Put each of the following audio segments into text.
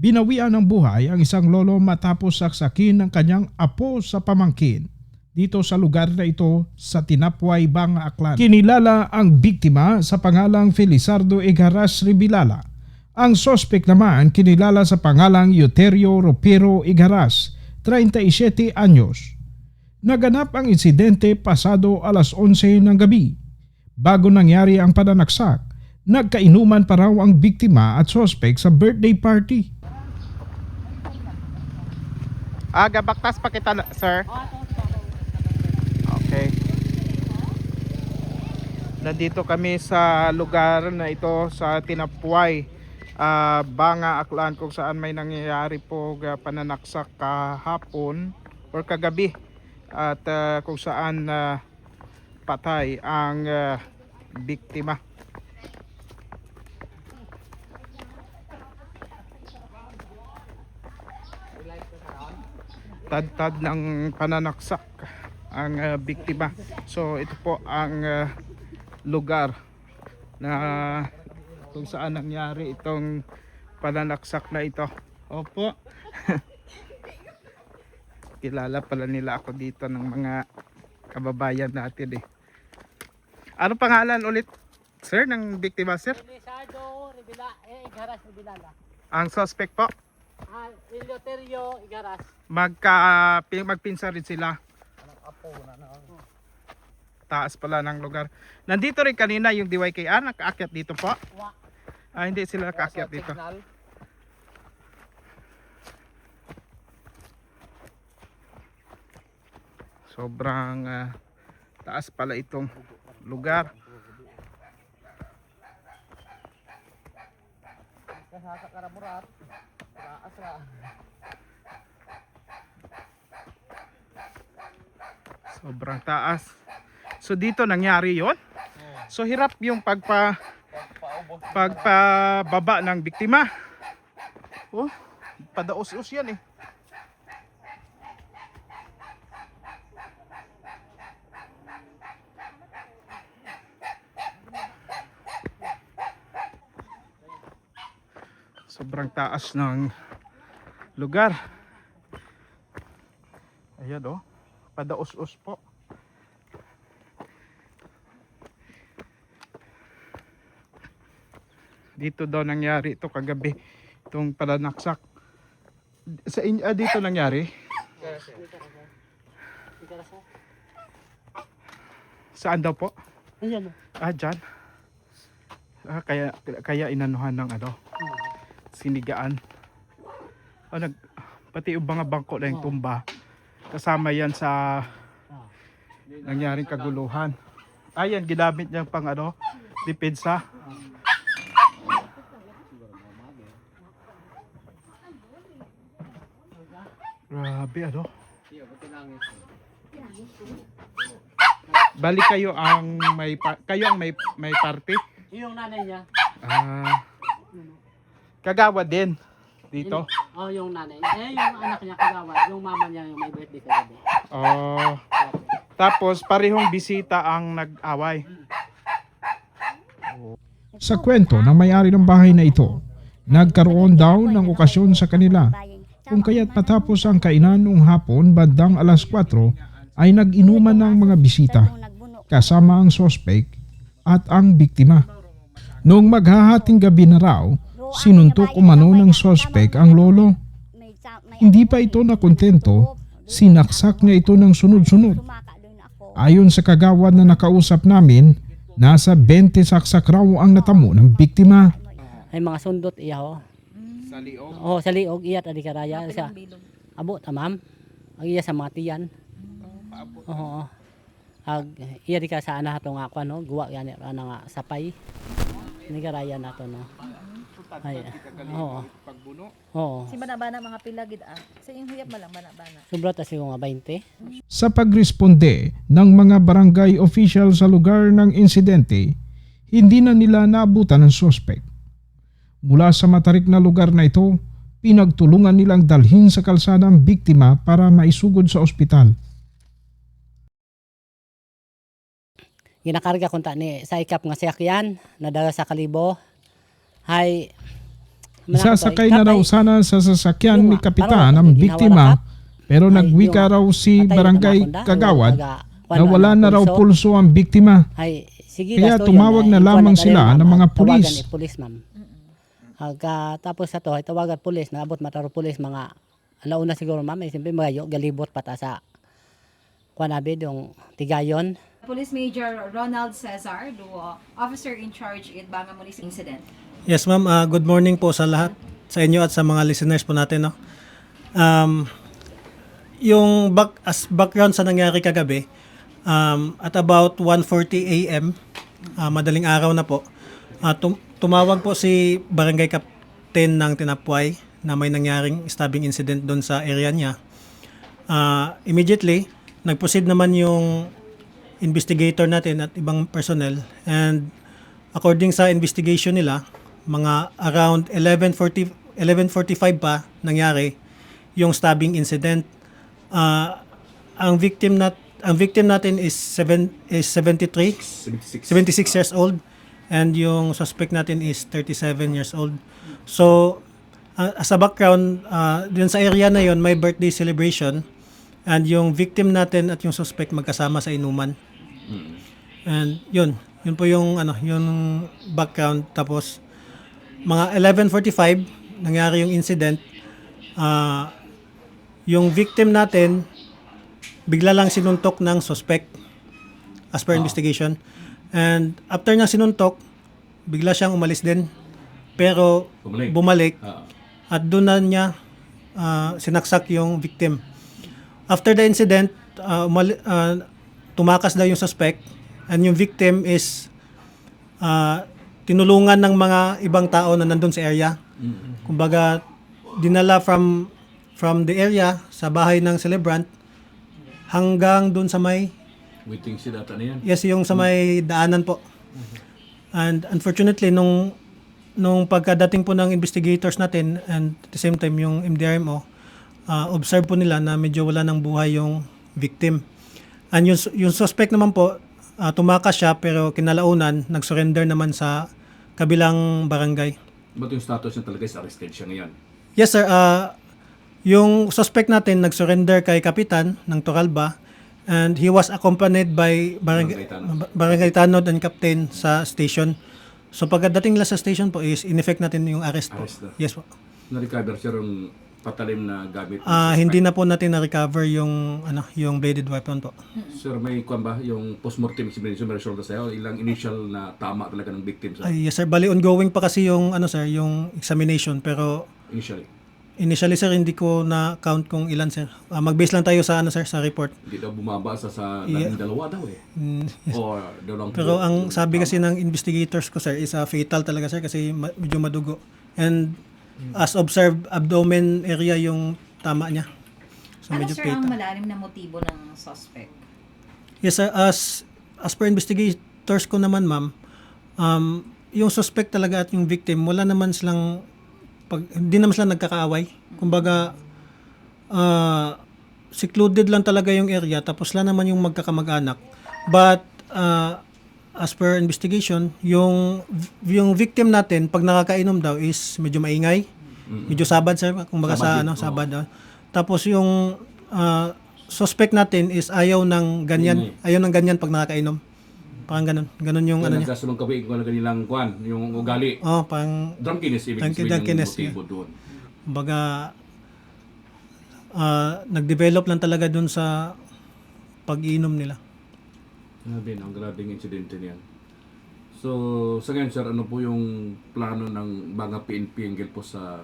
Binawian ng buhay ang isang lolo matapos saksakin ng kanyang apo sa pamangkin dito sa lugar na ito sa Tinapway, Banga, Aklan. Kinilala ang biktima sa pangalang Felizardo Igaras Ribilala. Ang sospek naman kinilala sa pangalang Euterio Ropero Igaras, 37 anyos. Naganap ang insidente pasado alas 11 ng gabi. Bago nangyari ang pananaksak, nagkainuman pa raw ang biktima at sospek sa birthday party. Gabaktas pa kita, sir. Okay. Nandito kami sa lugar na ito sa Tinapway, Banga, Aklan, kung saan may nangyayari po pananaksak kahapon or kagabi at kung saan patay ang biktima. Tad-tad ng pananaksak ang biktima. So ito po ang lugar na kung saan nangyari itong pananaksak na ito. Opo. Kilala pala nila ako dito ng mga kababayan natin eh. Ano pangalan ulit, sir, ng biktima, sir? Felizardo Igaras Ribilala. Ang suspect po? Euterio Igaras. Magpinsa rin sila. Taas pala ng lugar. Nandito rin kanina yung DYKR, nakaakyat dito po? Hindi sila nakaakyat dito. Sobrang taas pala itong lugar. Sobrang taas. So dito nangyari yon. So hirap yung pagpababa ng biktima. Oh, padaos-us yan eh. Sobrang taas ng lugar. Ayan oh, padaos-us po. Dito daw nangyari ito kagabi, itong pananaksak. Sa dito nangyari? Saan daw po? Ayan. Dyan. Kaya inanuhan ng sinigaan. Pati yung mga bangko na yung tumba. Kasama yan sa nangyaring kaguluhan. Ayan, ginamit niya pang depensa. Grabe Bali kayo ang may party? Yung nanay niya. Kagawad din dito. Yung nanay. Yung anak niya kagawad. Yung mama niya yung may birthday kagabi. Tapos parehong bisita ang nag-away. Sa kwento ng may-ari ng bahay na ito, nagkaroon daw ng okasyon sa kanila kung kaya't matapos ang kainan noong hapon bandang alas 4 ay nag-inuman ng mga bisita kasama ang sospek at ang biktima. Noong maghahating gabi na raw, sinuntok umano ng sospek ang lolo. Hindi pa ito nakontento, sinaksak niya ito ng sunod-sunod. Ayon sa kagawad na nakausap namin, nasa 20 saksak raw ang natamo ng biktima. Ay mga sundot iya ho. Sa liog? Sa liog iya tadi karaya sa abo tamam. Ang iya sa matiyan. Oo. Iya di ka sa ana hatong ako guwa yan nga sapay. Ni karaya nato no. Ay. Pagbuno. Oo. Si bana-bana mga pilagid sa iyong huyap malang bana-bana. Sobra ta siguro nga 20. Sa pagresponde ng mga barangay official sa lugar ng insidente, hindi na nila naabutan ng sospek. Mula sa matarik na lugar na ito, pinagtulungan nilang dalhin sa kalsada ang biktima para maisugod sa ospital. Ginakarga kunta ni sa ikap nga siyakyan nadala sa Kalibo. Hay Isasakay na raw sana sa sasakyan ni Kapitan ang Ginawa biktima na pero Ay, nagwika raw si patay Barangay na mga Kagawad kunda, na wala na raw pulso. pulso ang biktima. Ay, sige, Kaya gasto tumawag na yun, lamang ikuha sila rin, ng ma'am, mga tawagan pulis. ni pulis, ma'am. Tapos sa to, ay tawagan pulis, naabot mataro pulis, mga alauna siguro, ma'am, ay siyempre magayo, galibot pata sa kuanabid, yung tigayon. Police Major Ronald Cesar, Duo, Officer in Charge at Banga Municipal Incident. Yes ma'am, good morning po sa lahat, sa inyo at sa mga listeners po natin. No? Yung background sa nangyari kagabi, at about 1:40 a.m., madaling araw na po, tumawag po si Barangay Captain ng Tinapway na may nangyaring stabbing incident doon sa area niya. Immediately, nag-proceed naman yung investigator natin at ibang personnel, and according sa investigation nila, mga around 11:45 pa nangyari yung stabbing incident. Ang victim natin is 76 years old, and yung suspect natin is 37 years old. So as a background, dun sa area na yon may birthday celebration, and yung victim natin at yung suspect magkasama sa inuman. And yun po yung yung background. Tapos mga 11:45 nangyari yung incident. Yung victim natin bigla lang sinuntok ng suspect as per investigation. And after niya sinuntok, bigla siyang umalis din. Pero bumalik at doon na niya sinaksak yung victim. After the incident, tumakas daw yung suspect, and yung victim is tinulungan ng mga ibang tao na nandun sa area. Kumbaga, dinala from the area sa bahay ng celebrant hanggang dun sa may Waiting si data na yan. yes, yung sa may daanan po. And unfortunately, nung pagkadating po ng investigators natin, and at the same time yung MDRMO, observe po nila na medyo wala ng buhay yung victim. And yung suspect naman po, tumakas siya, pero kinalaunan, nag-surrender naman sa kabilang barangay. Ba't yung status niya talaga is arrested siya ngayon? Yes sir, yung suspect natin nag-surrender kay Kapitan ng Toralba, and he was accompanied by Barangay Tanod and Captain sa station. So pagdating nila sa station po is in-effect natin yung arrest po. Arrest na. Yes po. Na-recover siya yung patalim na gamit. Hindi na po natin na-recover yung bladed weapon po. Sir, may kwan ba yung post-mortem examination may result sa'yo? Ilang initial na tama talaga ng victim sir? Yes sir, bali ongoing pa kasi yung yung examination, pero Initially, sir hindi ko na count kung ilan sir. Mag-base lang tayo sa sa report. hindi daw bumaba sa naging dalawa daw eh. Or dalawang Pero ang sabi kasi ng investigators ko sir is fatal talaga sir, kasi medyo madugo. And as observed, abdomen area yung tama niya. So Ano medyo sir ang fatal. malalim na motibo ng suspect? Yes sir, as per investigators ko naman ma'am, yung suspect talaga at yung victim, wala naman silang hindi naman sila nagkakaaway. Kumbaga, secluded lang talaga yung area, tapos lang naman yung magkakamag-anak. But as per investigation, yung victim natin pag nakakainom daw is medyo maingay, medyo sabad sir, kumbaga sabad. Tapos yung suspect natin is ayaw ng ganyan pag nakakainom. Parang ganun yung niya. Nagkasulong kawig ko na kanilang kwan, yung ugali. Parang Drunkenness, ibig sabihin drunkenness, yung motibo doon. kumbaga nag-develop lang talaga dun sa pag-inom nila. Grabe, ang grabing insidente niyan. So, sa ngayon sir, ano po yung plano ng mga PNP hinggil po sa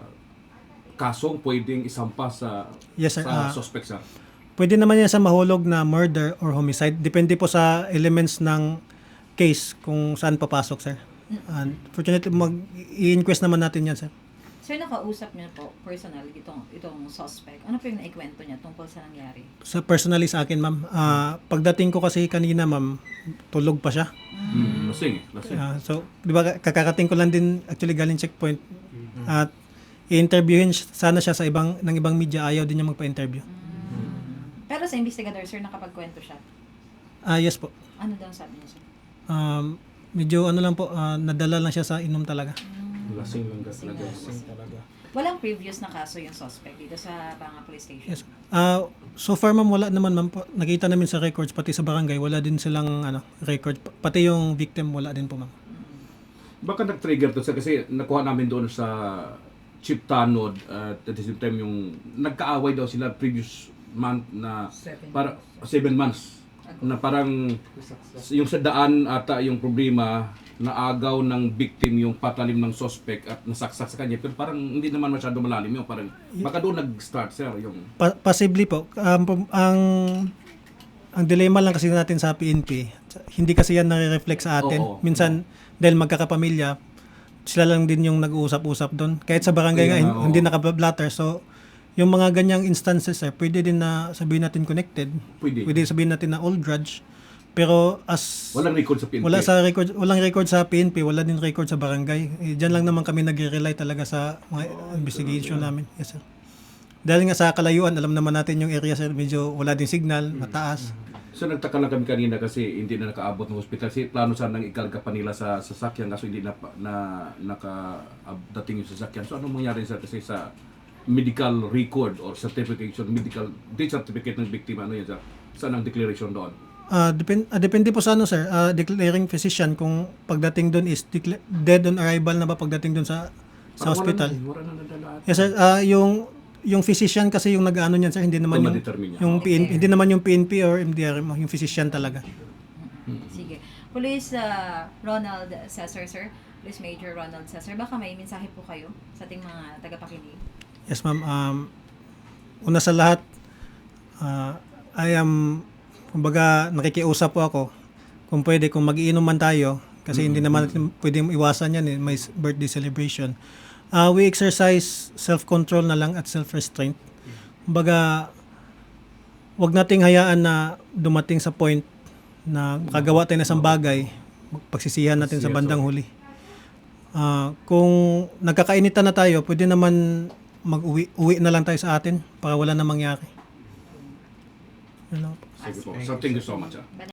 kasong pwedeng isampa sa Yes, sir. suspect sir? Pwede naman yan sa mahulog na murder or homicide. Depende po sa elements ng case kung saan papasok, sir. Unfortunately, i-inquest naman natin yan, sir. Sir, nakausap niyo po personal itong suspect. Ano po yung naikwento niya tungkol sa nangyari? Sa personally sa akin, ma'am, pagdating ko kasi kanina, ma'am, tulog pa siya. Lasing. So, di ba, kakarating ko lang din actually galing checkpoint. At i-interviewin sana siya ng ibang media, ayaw din niya magpa-interview. Pero sa investigador, sir, nakapagkwento siya. Yes po. Ano daw sabi niya, sir? Medyo lang po, nadala lang siya sa inom talaga. Lasing lang ka talaga. Talaga. Walang previous na kaso yung suspect dito sa Banga Police Station. Yes. So far ma'am, wala naman ma'am. Nakita namin sa records, pati sa barangay, wala din silang record. Pati yung victim, wala din po ma'am. Baka nag-trigger to kasi nakuha namin doon sa Chief Tanod at the same time yung nagkaaway daw sila previous month na para 7 months na parang yung sa daan ata yung problema naagaw ng victim yung patalim ng suspect at nasaksak sa kanya pero parang hindi naman masyado malalim yung parang baka doon nag-start sir yung Possibly po. Ang dilemma lang kasi natin sa PNP, hindi kasi yan nare-reflect sa atin. Oo. Minsan, dahil magkakapamilya, sila lang din yung nag-uusap-usap doon. Kahit sa barangay nga, Kaya nga, hindi oo. naka-blatter. So, yung mga ganyang instances, sir, pwede din na sabihin natin connected. Pwede. Pwede sabihin natin na old grudge. Pero walang record sa PNP. walang record sa PNP, wala din record sa barangay. Diyan lang naman kami nagre-rely talaga sa mga investigation namin. Yes, sir. Dahil nga sa kalayuan, alam naman natin yung area, sir, medyo wala din signal, mataas. So nagtaka lang kami kanina kasi hindi na nakaabot ng hospital. Kasi plano sanang ikarga pa nila sa sasakyan kaso hindi na nakadating yung sasakyan. So anong mangyari sir kasi sa medical record or certification, medical death certificate ng biktima, ano yan sir? Saan ang declaration doon? Depende po sa sir, declaring physician kung pagdating doon is dead on arrival na ba pagdating doon sa hospital. Wala na nadala. Yes, sir, yung physician kasi yung nag-ano niyan, sir, hindi naman yung ma-determine niya. yung PNP, hindi naman yung PNP or MDR, yung physician talaga. Sige. Police Ronald Cesar, sir. Police Major Ronald Cesar. Baka may mensahe po kayo sa ating mga tagapakinig. Yes, ma'am. Una sa lahat, I am, kumbaga, nakikiusap po ako. Kung pwede, kung mag-iinom man tayo, kasi hindi naman natin pwedeng iwasan yan, may birthday celebration. We exercise self-control na lang at self-restraint. Kumbaga, wag nating hayaan na dumating sa point na makagawa tayo ng isang bagay, pagsisihan natin sa bandang huli. Kung nagkakainitan na tayo, pwede naman uwi na lang tayo sa atin para wala na mangyari. Yun lang po. Sige po. So thank you so much.